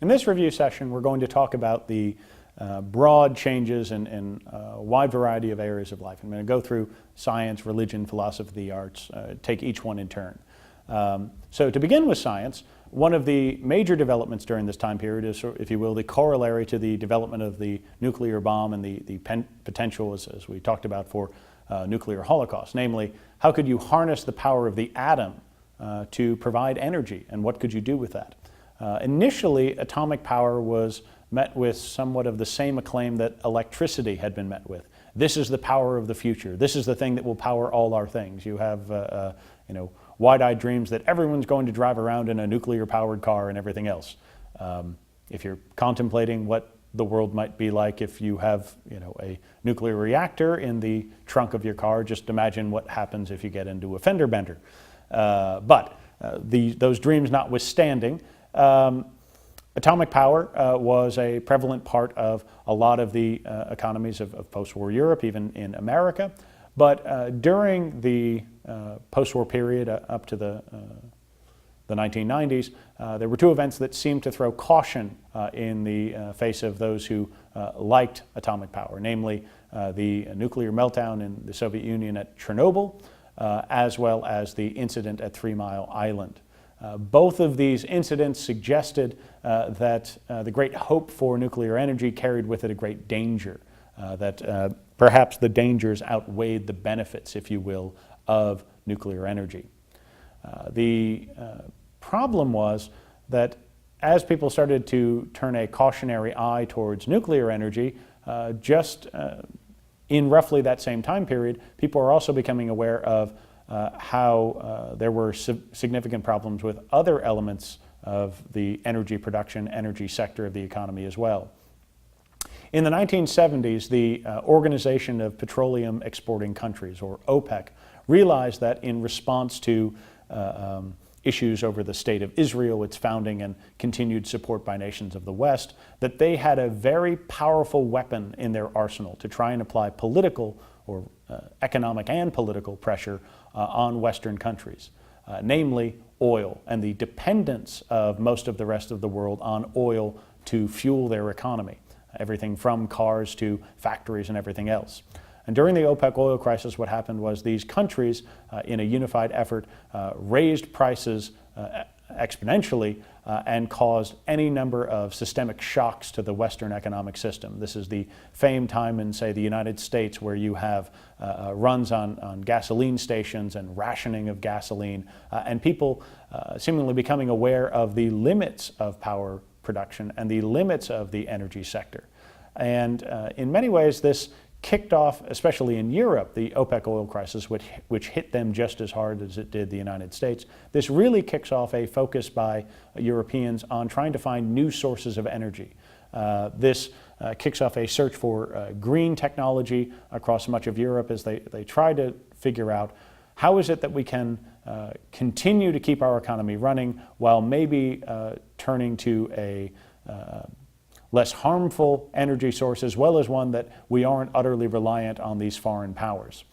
In this review session, we're going to talk about the broad changes in a wide variety of areas of life. I'm going to go through science, religion, philosophy, the arts, take each one in turn. So to begin with science, one of the major developments during this time period is, if you will, the corollary to the development of the nuclear bomb and the potential, as we talked about, for nuclear holocaust. Namely, how could you harness the power of the atom to provide energy, and what could you do with that? Initially, atomic power was met with somewhat of the same acclaim that electricity had been met with. This is the power of the future. This is the thing that will power all our things. You have, wide-eyed dreams that everyone's going to drive around in a nuclear-powered car and everything else. If you're contemplating what the world might be like if you have, a nuclear reactor in the trunk of your car, just imagine what happens if you get into a fender bender. Those dreams notwithstanding, atomic power was a prevalent part of a lot of the economies of post-war Europe, even in America. But during the post-war period up to the 1990s, there were two events that seemed to throw caution in the face of those who liked atomic power, namely the nuclear meltdown in the Soviet Union at Chernobyl, as well as the incident at 3 Mile Island. Both of these incidents suggested that the great hope for nuclear energy carried with it a great danger, that perhaps the dangers outweighed the benefits, if you will, of nuclear energy. The problem was that as people started to turn a cautionary eye towards nuclear energy, in roughly that same time period, people are also becoming aware of how there were significant problems with other elements of the energy production, energy sector of the economy as well. In the 1970s, the Organization of Petroleum Exporting Countries, or OPEC, realized that in response to issues over the state of Israel, its founding and continued support by nations of the West, that they had a very powerful weapon in their arsenal to try and apply political or economic and political pressure on Western countries, namely oil and the dependence of most of the rest of the world on oil to fuel their economy, everything from cars to factories and everything else. And during the OPEC oil crisis, what happened was these countries, in a unified effort, raised prices exponentially and caused any number of systemic shocks to the Western economic system. This is the famed time in, say, the United States, where you have runs on gasoline stations and rationing of gasoline, and people seemingly becoming aware of the limits of power production and the limits of the energy sector. And in many ways, this kicked off, especially in Europe, the OPEC oil crisis, which hit them just as hard as it did the United States. This really kicks off a focus by Europeans on trying to find new sources of energy. This kicks off a search for green technology across much of Europe as they try to figure out how is it that we can continue to keep our economy running while maybe turning to a less harmful energy source, as well as one that we aren't utterly reliant on these foreign powers.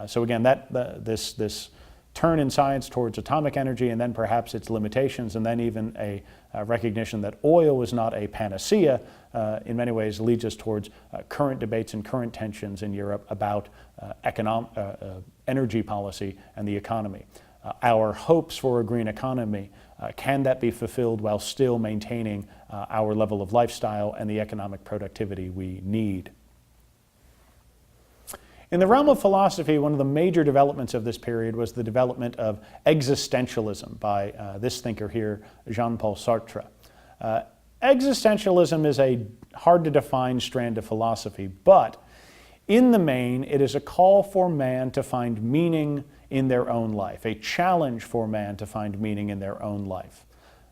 So again, this turn in science towards atomic energy, and then perhaps its limitations, and then even a recognition that oil is not a panacea, in many ways leads us towards current debates and current tensions in Europe about energy policy and the economy. Our hopes for a green economy, can that be fulfilled while still maintaining our level of lifestyle and the economic productivity we need? In the realm of philosophy, one of the major developments of this period was the development of existentialism by this thinker here, Jean-Paul Sartre. Existentialism is a hard-to-define strand of philosophy, but in the main, it is a call for man to find meaning in their own life, a challenge for man to find meaning in their own life.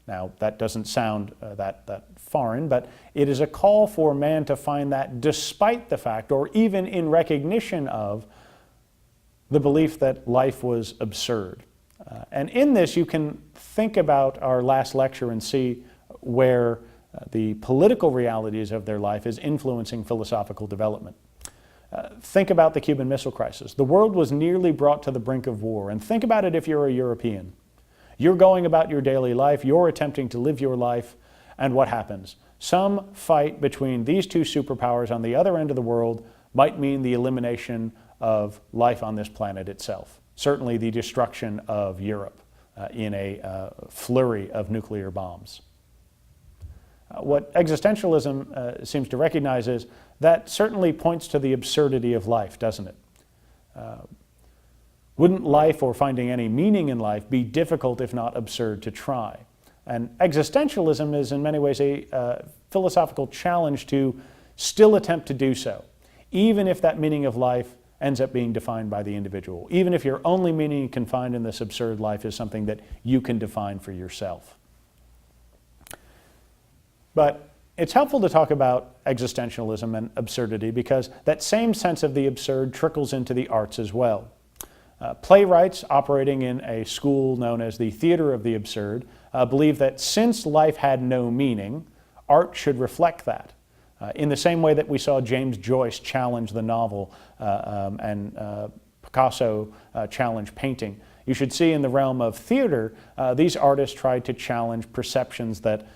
Now, that doesn't sound that foreign, but it is a call for man to find that despite the fact, or even in recognition of, the belief that life was absurd. And in this, you can think about our last lecture and see where the political realities of their life is influencing philosophical development. Think about the Cuban Missile Crisis. The world was nearly brought to the brink of war. And think about it if you're a European. You're going about your daily life, you're attempting to live your life, And what happens? Some fight between these two superpowers on the other end of the world might mean the elimination of life on this planet itself. Certainly the destruction of Europe in a flurry of nuclear bombs. What existentialism seems to recognize is that certainly points to the absurdity of life, doesn't it? Wouldn't life or finding any meaning in life be difficult if not absurd to try? And existentialism is in many ways a philosophical challenge to still attempt to do so, even if that meaning of life ends up being defined by the individual, even if your only meaning you can find in this absurd life is something that you can define for yourself. But it's helpful to talk about existentialism and absurdity because that same sense of the absurd trickles into the arts as well. Playwrights operating in a school known as the Theater of the Absurd believe that since life had no meaning, art should reflect that. In the same way that we saw James Joyce challenge the novel and Picasso challenge painting, you should see in the realm of theater, these artists tried to challenge perceptions that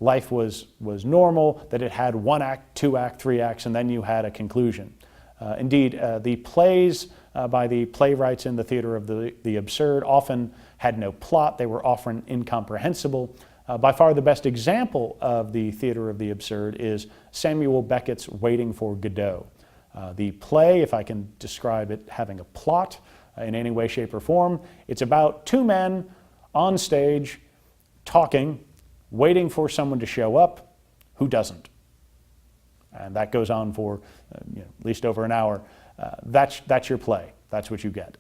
life was normal, that it had 1 act, 2 act, 3 acts, and then you had a conclusion. Indeed, the plays by the playwrights in the Theater of the Absurd often had no plot. They were often incomprehensible. By far the best example of the Theater of the Absurd is Samuel Beckett's Waiting for Godot. The play, if I can describe it having a plot in any way, shape, or form, it's about 2 men on stage talking, waiting for someone to show up who doesn't. And that goes on for at least over an hour. That's your play. That's what you get.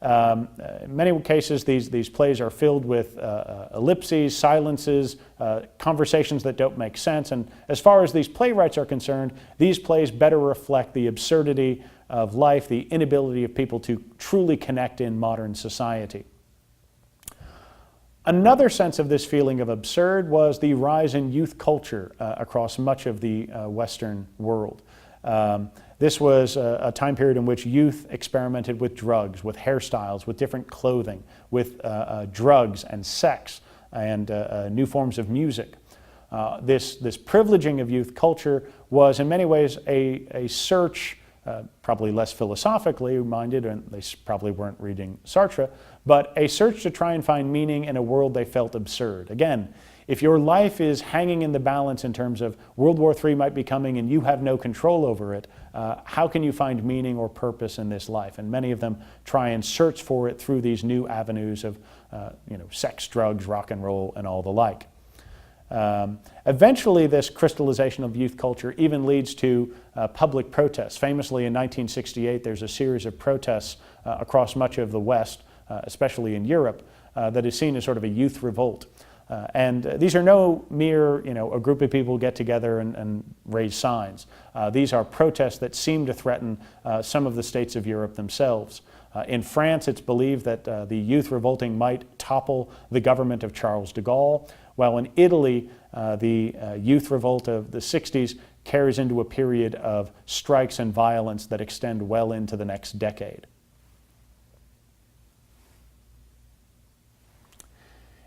In many cases, these plays are filled with ellipses, silences, conversations that don't make sense. And as far as these playwrights are concerned, these plays better reflect the absurdity of life, the inability of people to truly connect in modern society. Another sense of this feeling of absurd was the rise in youth culture across much of the Western world. This was a time period in which youth experimented with drugs, with hairstyles, with different clothing, with drugs and sex, and new forms of music. This privileging of youth culture was in many ways a search, probably less philosophically minded, and they probably weren't reading Sartre, but a search to try and find meaning in a world they felt absurd. Again, if your life is hanging in the balance in terms of World War III might be coming and you have no control over it, how can you find meaning or purpose in this life? And many of them try and search for it through these new avenues of sex, drugs, rock and roll, and all the like. Eventually, this crystallization of youth culture even leads to public protests. Famously, in 1968, there's a series of protests across much of the West, especially in Europe, that is seen as sort of a youth revolt. And these are no mere, a group of people get together and raise signs. These are protests that seem to threaten some of the states of Europe themselves. In France, it's believed that the youth revolting might topple the government of Charles de Gaulle, while in Italy, the youth revolt of the 60s carries into a period of strikes and violence that extend well into the next decade.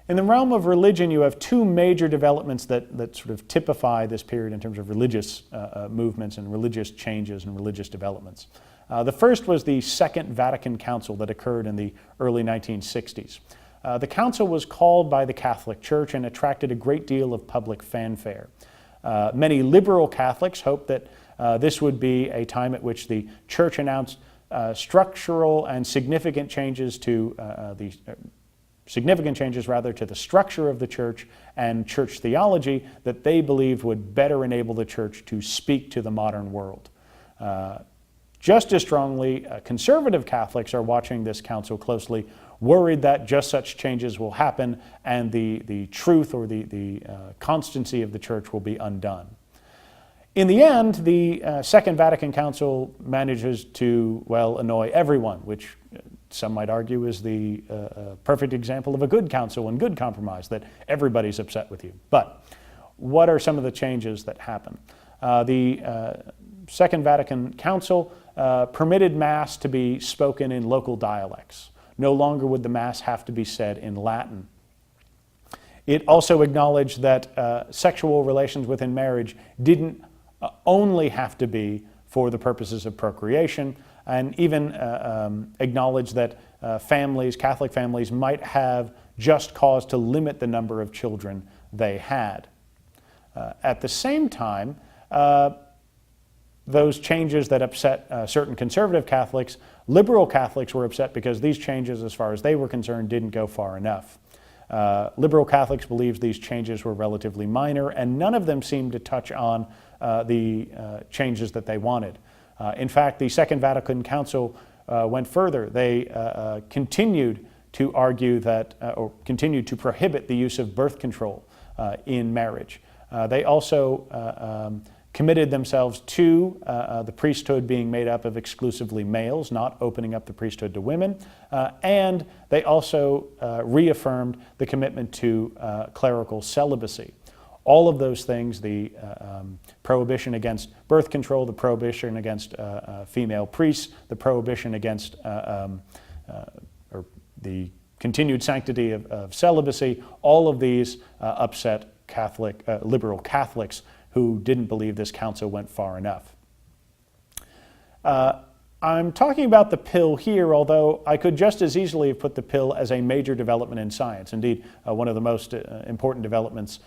In the realm of religion, you have 2 major developments that sort of typify this period in terms of religious movements and religious changes and religious developments. The first was the Second Vatican Council that occurred in the early 1960s. The council was called by the Catholic Church and attracted a great deal of public fanfare. Many liberal Catholics hoped that this would be a time at which the Church announced structural and significant changes to the structure of the church and church theology that they believed would better enable the church to speak to the modern world. Just as strongly, conservative Catholics are watching this council closely, worried that just such changes will happen and the truth or the constancy of the church will be undone. In the end, the Second Vatican Council manages to, annoy everyone, which some might argue is the perfect example of a good council and good compromise, that everybody's upset with you. But what are some of the changes that happen? The Second Vatican Council permitted Mass to be spoken in local dialects. No longer would the Mass have to be said in Latin. It also acknowledged that sexual relations within marriage didn't only have to be for the purposes of procreation, and even acknowledged that Catholic families, might have just cause to limit the number of children they had. At the same time, those changes that upset certain conservative Catholics, liberal Catholics were upset because these changes, as far as they were concerned, didn't go far enough. Liberal Catholics believed these changes were relatively minor, and none of them seemed to touch on the changes that they wanted. In fact, the Second Vatican Council went further. They continued to argue that, or continued to prohibit the use of birth control in marriage. They also committed themselves to the priesthood being made up of exclusively males, not opening up the priesthood to women, and they also reaffirmed the commitment to clerical celibacy. All of those things, the prohibition against birth control, the prohibition against female priests, the prohibition against or the continued sanctity of celibacy, all of these upset liberal Catholics who didn't believe this council went far enough. I'm talking about the pill here, although I could just as easily have put the pill as a major development in science. Indeed, one of the most important developments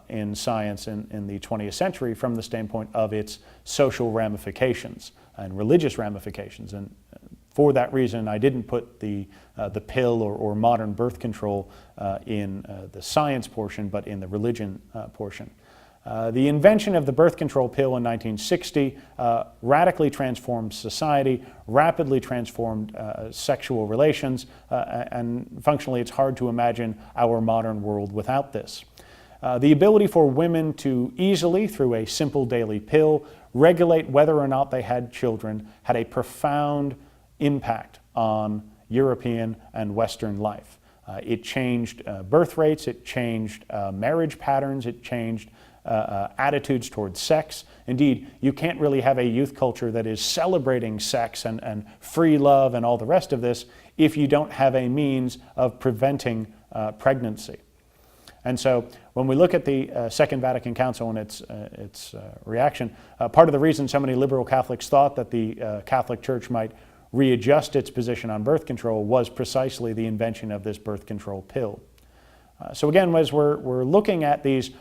in science in the 20th century from the standpoint of its social ramifications and religious ramifications. And for that reason, I didn't put the pill or modern birth control in the science portion, but in the religion portion. The invention of the birth control pill in 1960 radically transformed society, rapidly transformed sexual relations, and functionally it's hard to imagine our modern world without this. The ability for women to easily, through a simple daily pill, regulate whether or not they had children had a profound impact on European and Western life. It changed birth rates, it changed marriage patterns, it changed attitudes towards sex. Indeed, you can't really have a youth culture that is celebrating sex and free love and all the rest of this if you don't have a means of preventing pregnancy. And so when we look at the Second Vatican Council and its reaction, part of the reason so many liberal Catholics thought that the Catholic Church might readjust its position on birth control was precisely the invention of this birth control pill. So again, as we're looking at these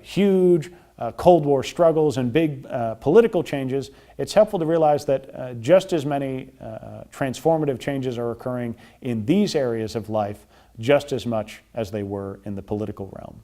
huge Cold War struggles and big political changes, it's helpful to realize that just as many transformative changes are occurring in these areas of life just as much as they were in the political realm.